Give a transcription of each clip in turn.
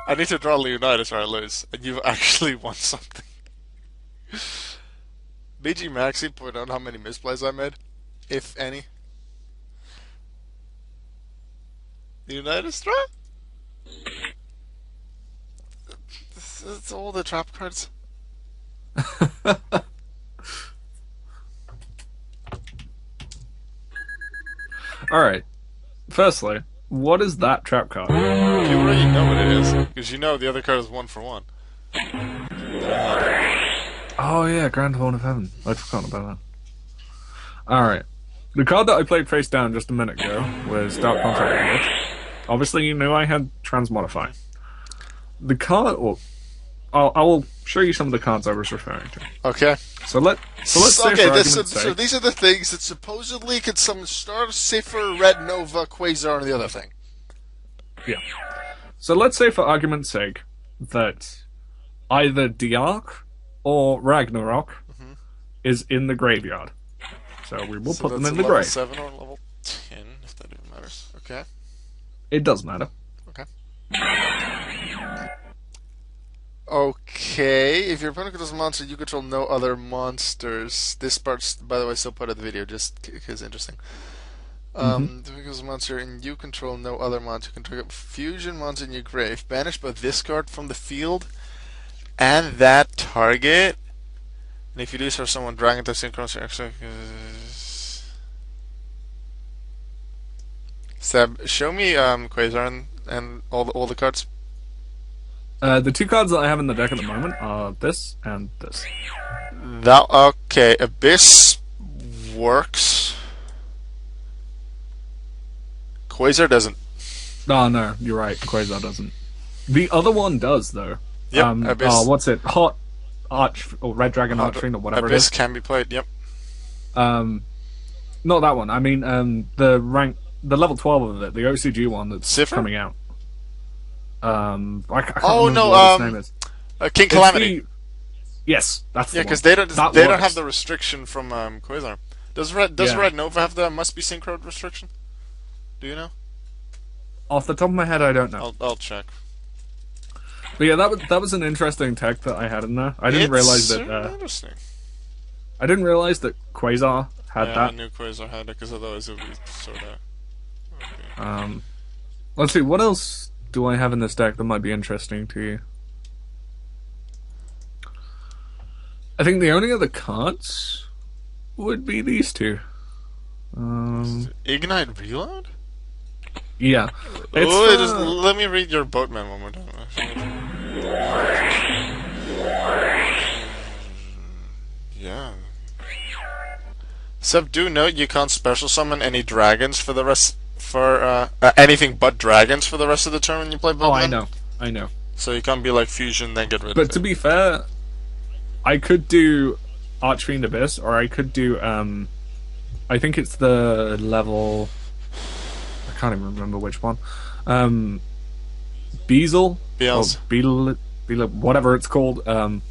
I need to draw Leonidas or I lose, and you've actually won something. BG Maxi, point out how many misplays I made, if any. Leonidas draw? It's all the trap cards. Alright. Firstly, what is that trap card? You already know what it is, because you know the other card is 1-for-1. Oh yeah, Grand Horn of Heaven. I'd forgotten about that. Alright. The card that I played face down just a minute ago was Dark Contract Language. Obviously you knew I had Transmodify. The card... Well, I will show you some of the cards I was referring to. Okay. So let's say okay, for argument's so sake... these are the things that supposedly could summon Star, Cipher, Red Nova, Quasar, and the other thing. Yeah. So let's say for argument's sake that either Diark or Ragnarok is in the graveyard. So we will put them in the level grave. 7 or level 10, if that even matters. Okay. It does matter. Okay. Okay, if your opponent controls a monster, you control no other monsters. This part's, by the way, still part of the video, just because interesting. If it goes a monster and you control no other monster, you can trigger fusion monster in your grave. Banish both this card from the field and that target. And if you do so, someone dragon to synchronous Seb, show me Quasar and all the cards. The two cards that I have in the deck at the moment are this and this. That okay, Abyss works. Quasar doesn't. Oh no, you're right. Quasar doesn't. The other one does though. Yep. Abyss. What's it? Hot Arch or Red Dragon Archfiend or whatever Abyss it is. can be played. Yep. Not that one. I mean, the level 12 of it, the OCG one that's Cipher? coming out. I can't Oh remember no, what its name is. King It's Calamity. Yes, that's Yeah, the because one. they don't works. have the restriction from Quasar. Does Red Nova have the must be synchro restriction? Do you know? Off the top of my head, I don't know. I'll check. But yeah, that was an interesting tech that I had in there. I didn't realize that. Interesting. I didn't realize that Quasar had Yeah, that. I knew Quasar had it because otherwise it would be sort of. Okay. Let's see, what else do I have in this deck that might be interesting to you? I think the only other cards would be these two. Ignite Reload? Yeah. Let me read your boatman one more time. Yeah. Seb, do note you can't special summon any dragons for the rest anything but dragons for the rest of the turn when you play boatman. Oh, I know. So you can't be like fusion then get rid of it. But to be fair, I could do Archfiend Abyss, or I could do I think it's the level, I can't even remember which one. Beazle? Beals. Or Beetle, whatever it's called. The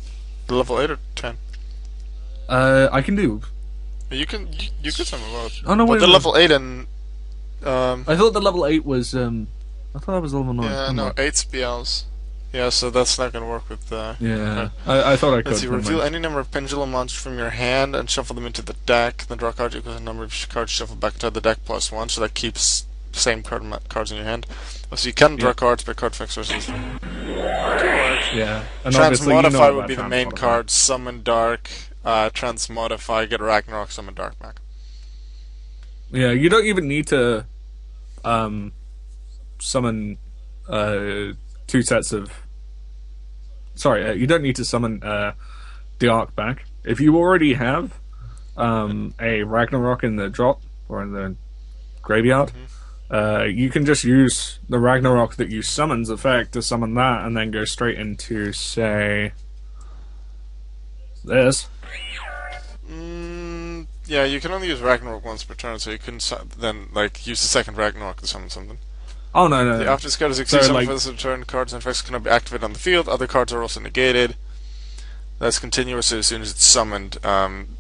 level 8 or 10? I can do. You can summon both. Oh no, but wait. the level 8 and I thought the level 8 was I thought that was level 9. yeah, no, 8's Beals. Yeah, so that's not gonna work with Yeah. I thought I could. Let's see, reveal any number of pendulum monsters from your hand and shuffle them into the deck. Then draw a card equals the number of cards shuffled back into the deck plus 1, so that keeps the same cards in your hand. So you can draw cards by card effects versus. Yeah. And Transmodify would be the main card. Summon Dark, Transmodify, get Ragnarok, summon Dark back. Yeah, you don't even need to summon 2 sets of. Sorry, you don't need to summon the Arc back. If you already have a Ragnarok in the drop or in the graveyard, you can just use the Ragnarok that you summon's effect to summon that, and then go straight into, say, this. Yeah, you can only use Ragnarok once per turn, so you can then use the second Ragnarok to summon something. Oh no! After this card is exceeded for this turn, cards and effects cannot be activated on the field. Other cards are also negated. That's continuous, so as soon as it's summoned.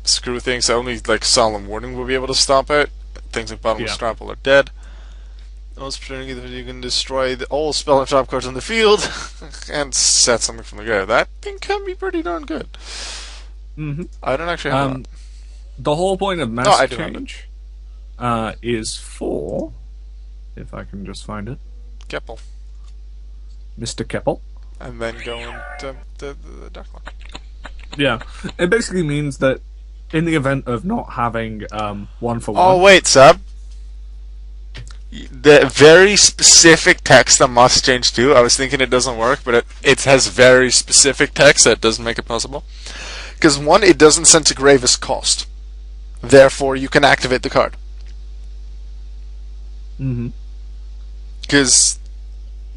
Screw things. Only Solemn Warning will be able to stop it. Things like Bottomless Trample are dead. Most opportunity that you can destroy all spell and trap cards on the field and set something from the grave. That thing can be pretty darn good. Mm-hmm. I don't actually have that. The whole point of No, Mass I do have it. Change is for, if I can just find it, Keppel. Mr. Keppel. And then go into the deck lock. Yeah, it basically means that in the event of not having one for one. Oh, wait, Sub. The very specific text that must change too. I was thinking it doesn't work, but it has very specific text that doesn't make it possible. Because one, it doesn't send to grave as cost. Therefore, you can activate the card. Mm-hmm. Because,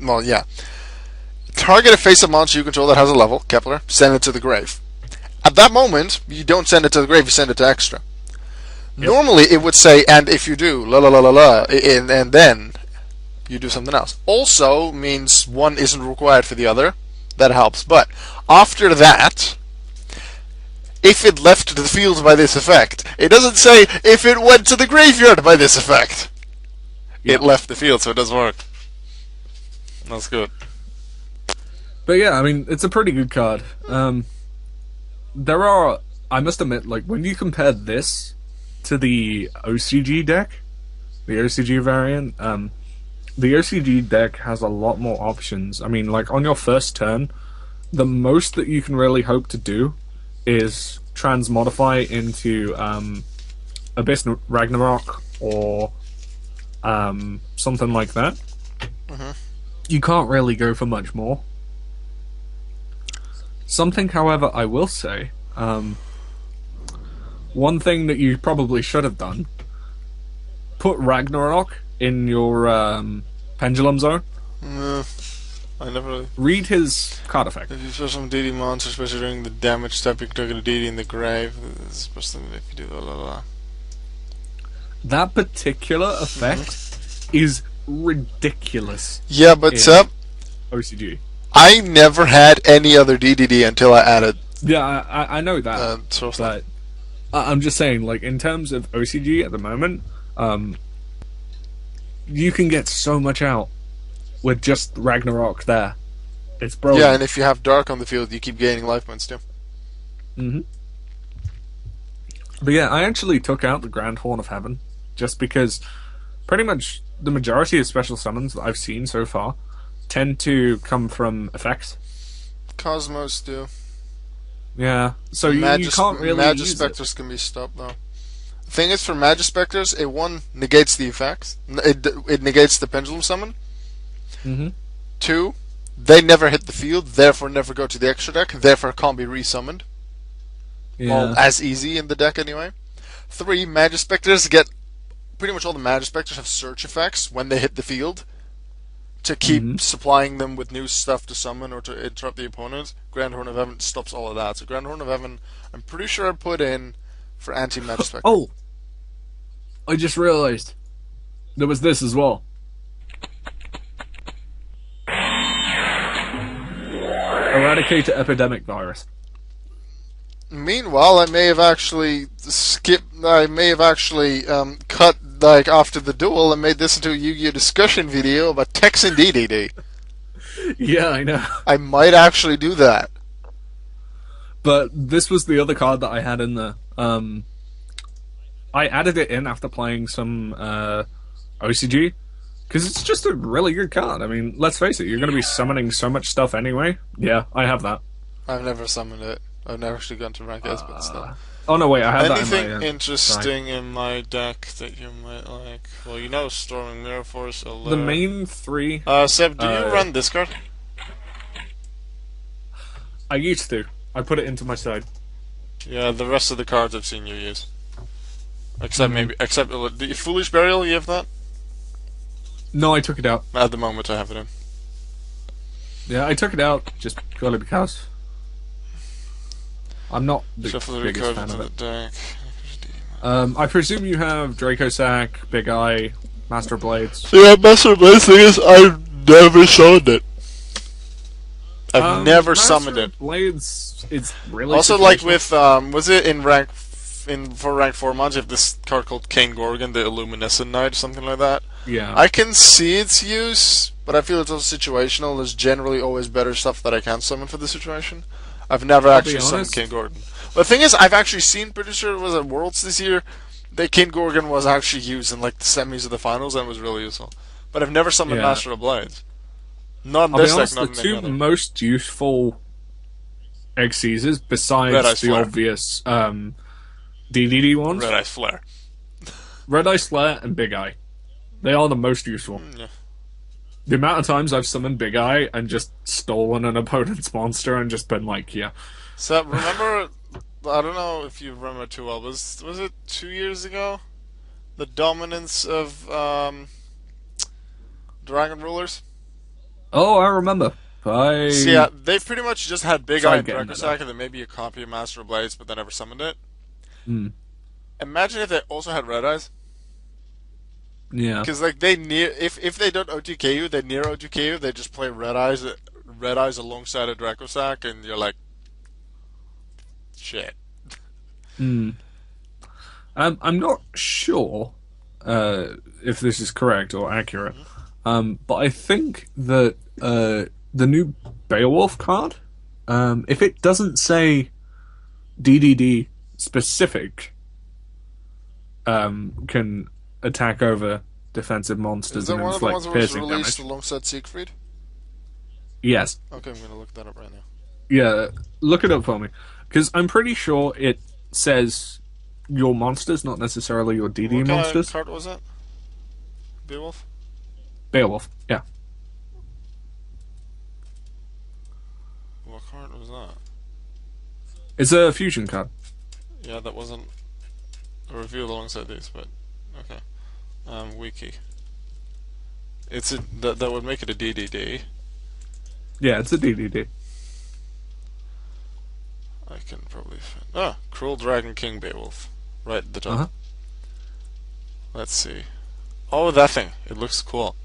well, yeah. Target a face-up monster you control that has a level, Kepler, send it to the grave. At that moment, you don't send it to the grave, you send it to extra. Yep. Normally, it would say, and if you do, la la la la la, and then you do something else. Also means one isn't required for the other. That helps. But after that, if it left to the field by this effect, it doesn't say if it went to the graveyard by this effect. Yep. It left the field, so it does work. That's good. But yeah, I mean, it's a pretty good card. There are, I must admit, like, when you compare this to the OCG deck, the OCG variant, the OCG deck has a lot more options. I mean, like, on your first turn, the most that you can really hope to do is transmodify into Abyss Ragnarok or something like that. Mm-hmm. You can't really go for much more. Something, however, I will say, one thing that you probably should have done, put Ragnarok in your Pendulum Zone. I never really... Read his card effect. If you fill some DD monster, especially during the damage step, you can target a DD in the grave. Especially if you do blah blah blah. That particular effect is ridiculous. Yeah, but OCG. I never had any other DDD until I added. Yeah, I know that. But I'm just saying, like, in terms of OCG at the moment, you can get so much out with just Ragnarok there. It's brilliant. Yeah, and if you have Dark on the field, you keep gaining life points too. Mm-hmm. But yeah, I actually took out the Grand Horn of Heaven just because pretty much the majority of special summons that I've seen so far tend to come from effects. Cosmos do. Yeah, so you can't really Magispectors can be stopped though. The thing is, for Magispectors, it one negates the effects. It negates the pendulum summon. Mm-hmm. Two, they never hit the field, therefore never go to the extra deck, therefore can't be resummoned. Yeah. Well, as easy in the deck anyway. Three, Magispectors get pretty much all the Magispectors have search effects when they hit the field to keep supplying them with new stuff to summon or to interrupt the opponent. Grand Horn of Heaven stops all of that. So Grand Horn of Heaven, I'm pretty sure I put in for anti-Magispector. Oh! I just realized there was this as well. Eradicate the epidemic virus. Meanwhile, I may have actually cut like after the duel and made this into a Yu-Gi-Oh discussion video about Tex and DDD. Yeah, I know. I might actually do that. But this was the other card that I had in the. I added it in after playing some OCG because it's just a really good card. I mean, let's face it, you're going to be summoning so much stuff anyway. Yeah, I have that. I've never summoned it. I've never actually gone to rank S, but still. Oh no, wait, I have anything that in my, interesting in my deck that you might like? Well, you know, Storming Mirror Force. Alert. The main three. Seb, do you run this card? I used to. I put it into my side. Yeah, the rest of the cards I've seen you use. Except the Foolish Burial. You have that? No, I took it out. At the moment, I have it in. Yeah, I took it out just purely because I'm not the biggest fan of it. Deck. I presume you have Draco Sack, Big Eye, Master Blades. Yeah, Master Blades thing is I've never summoned it. I've never summoned it. Blades, it's really also like with was it in rank for rank 4 mods? You have this card called Kane Gorgon, the Illuminescent Knight, or something like that. Yeah, I can see its use, but I feel it's also situational. There's generally always better stuff that I can summon for the situation. I've never I'll be actually summoned King honest. Gordon. But the thing is, I've actually seen, pretty sure it was at Worlds this year, that King Gorgon was actually used in like the semis of the finals and was really useful. But I've never summoned Yeah, Master of Blades. Not in I'll be this deck, honest. not The in any two other. most useful egg seizers, Red besides Eyes the Flare. obvious DDD Red ones, Eyes Flare. Red Eye Slayer and Big Eye. They are the most useful. Yeah. The amount of times I've summoned Big Eye and just stolen an opponent's monster and just been like, yeah. So remember, I don't know if you remember too well. Was it 2 years ago? The dominance of Dragon Rulers. Oh, I remember. So I yeah, they pretty much just had Big Eye tried and getting that up. Dracosack, and then maybe a copy of Master of Blades, but they never summoned it. Hmm. Imagine if they also had Red Eyes, Yeah. because like they near if they don't OTK you, they near OTK you. They just play Red Eyes alongside a Dracosack, and you're like, shit. Hmm. I'm not sure if this is correct or accurate, but I think that the new Beowulf card, if it doesn't say DDD specific, can attack over defensive Is monsters that and one of the ones inflict that was piercing released damage. alongside Siegfried? Yes. Okay, I'm gonna look that up right now. Yeah, look it up for me. Because I'm pretty sure it says your monsters, not necessarily your DD What kind of monsters. card was that? Beowulf? Beowulf, yeah. What card was that? It's a fusion card. Yeah, that wasn't revealed alongside these, but okay. Wiki. It's a that would make it a DDD. Yeah, it's a DDD. I can probably find. Ah, Cruel Dragon King Beowulf, right at the top. Uh-huh. Let's see. Oh, that thing. It looks cool.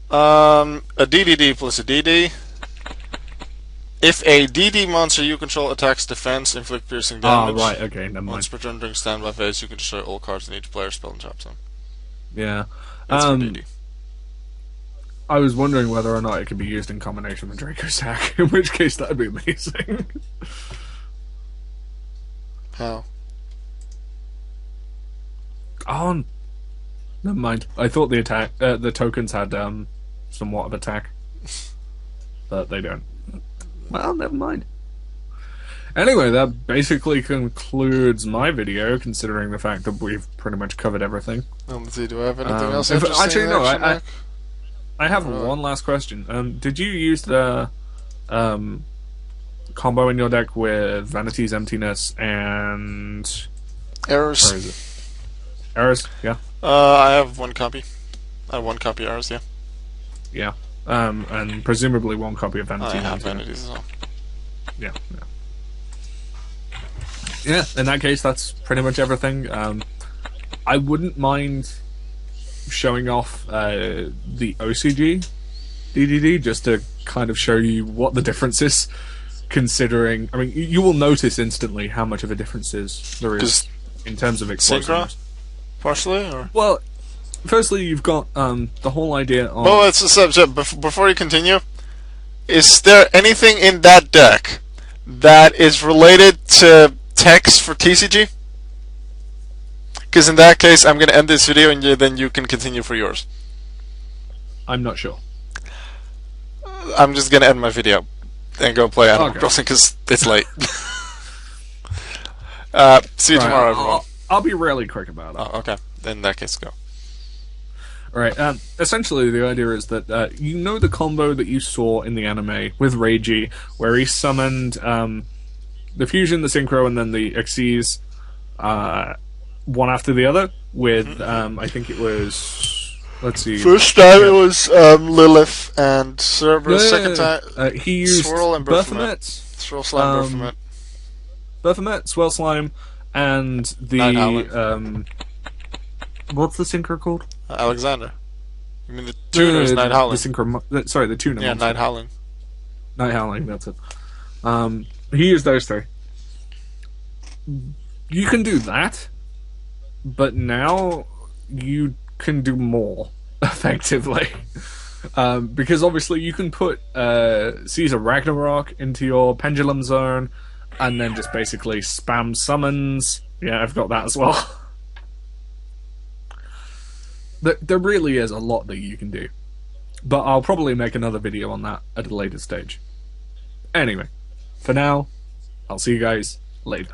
A DDD plus a DD. If a DD monster you control attacks defense, inflict piercing Ah, damage. right, okay, never Once mind. per turn during standby phase, you can destroy all cards in each player's spell and trap zone. Yeah. It's for DD. I was wondering whether or not it could be used in combination with Draco Sack, in which case that'd be amazing. How? Oh, never mind. I thought the tokens had somewhat of attack, but they don't. Well, never mind. Anyway, that basically concludes my video, considering the fact that we've pretty much covered everything. Let's see, do I have anything else if- interesting? actually, no, Action I- deck? I have Alright. one last question. Did you use the combo in your deck with Vanity's Emptiness and Errors. where is it? Errors? Yeah, I have one copy. I have one copy of Errors, yeah. yeah. And presumably one copy of I Vanity's have Emptiness. Vanities as well. Yeah, yeah. Yeah, in that case, that's pretty much everything. I wouldn't mind showing off the OCG DDD just to kind of show you what the difference is. Considering, I mean, you will notice instantly how much of a difference there is in terms of explosiveness. Partially, or? Well, firstly, you've got the whole idea of. Oh, it's a subject. Before you continue, is there anything in that deck that is related to text for TCG? Because in that case, I'm going to end this video and then you can continue for yours. I'm not sure. I'm just going to end my video and go play Animal Okay. Crossing because it's late. See you Right, tomorrow, everyone. I'll be really quick about it. Oh, okay. Then in that case, go. Right. Essentially, the idea is that you know the combo that you saw in the anime with Reiji, where he summoned the fusion, the synchro, and then the Xyz, one after the other. With I think it was, let's see. First time it was Lilith and Cerberus. Second time, he used Swirl and Baphomet. Baphomet, Swirl Slime Baphomet. Baphomet, Swell Slime, and Night the Howling. what's the synchro called? Alexander. You mean the tuner is Night Howling? The synchro, sorry, the tuner. Yeah, monster. Night Howling. Night Howling, that's it. He used those three. You can do that, but now you can do more. effectively. Because obviously you can put Caesar Ragnarok into your pendulum zone and then just basically spam summons. Yeah, I've got that as well. There really is a lot that you can do. But I'll probably make another video on that at a later stage. Anyway, for now, I'll see you guys later.